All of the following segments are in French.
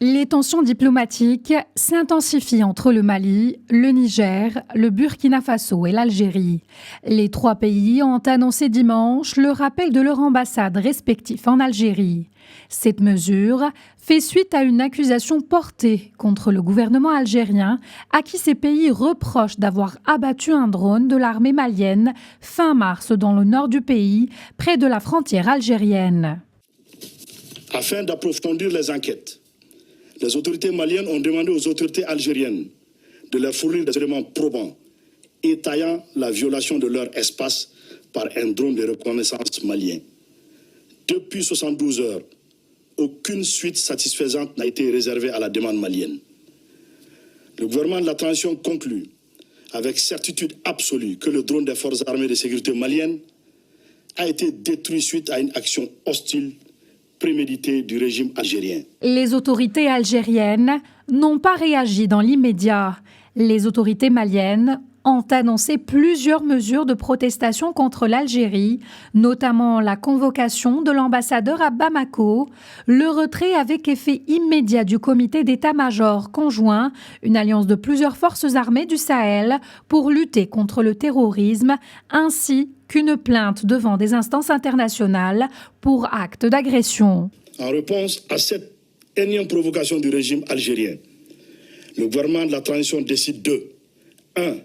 Les tensions diplomatiques s'intensifient entre le Mali, le Niger, le Burkina Faso et l'Algérie. Les trois pays ont annoncé dimanche le rappel de leurs ambassades respectives en Algérie. Cette mesure fait suite à une accusation portée contre le gouvernement algérien, à qui ces pays reprochent d'avoir abattu un drone de l'armée malienne fin mars dans le nord du pays, près de la frontière algérienne. Afin d'approfondir les enquêtes, les autorités maliennes ont demandé aux autorités algériennes de leur fournir des éléments probants étayant la violation de leur espace par un drone de reconnaissance malien. Depuis 72 heures, aucune suite satisfaisante n'a été réservée à la demande malienne. Le gouvernement de la transition conclut avec certitude absolue que le drone des forces armées de sécurité maliennes a été détruit suite à une action hostile prémédité du régime algérien. Les autorités algériennes n'ont pas réagi dans l'immédiat. Les autorités maliennes ont annoncé plusieurs mesures de protestation contre l'Algérie, notamment la convocation de l'ambassadeur à Bamako, le retrait avec effet immédiat du comité d'état-major conjoint, une alliance de plusieurs forces armées du Sahel pour lutter contre le terrorisme, ainsi qu'une plainte devant des instances internationales pour actes d'agression. En réponse à cette énième provocation du régime algérien, le gouvernement de la transition décide de 1.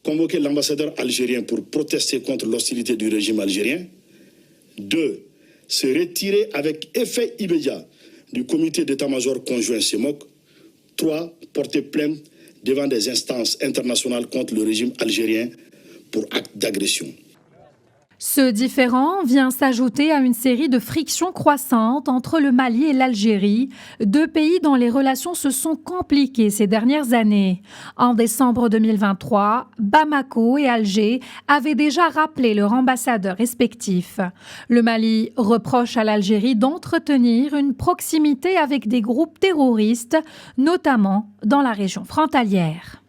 Convoquer l'ambassadeur algérien pour protester contre l'hostilité du régime algérien. 2. Se retirer avec effet immédiat du comité d'état-major conjoint CEMOC. 3. Porter plainte devant des instances internationales contre le régime algérien pour acte d'agression. Ce différend vient s'ajouter à une série de frictions croissantes entre le Mali et l'Algérie, deux pays dont les relations se sont compliquées ces dernières années. En décembre 2023, Bamako et Alger avaient déjà rappelé leurs ambassadeurs respectifs. Le Mali reproche à l'Algérie d'entretenir une proximité avec des groupes terroristes, notamment dans la région frontalière.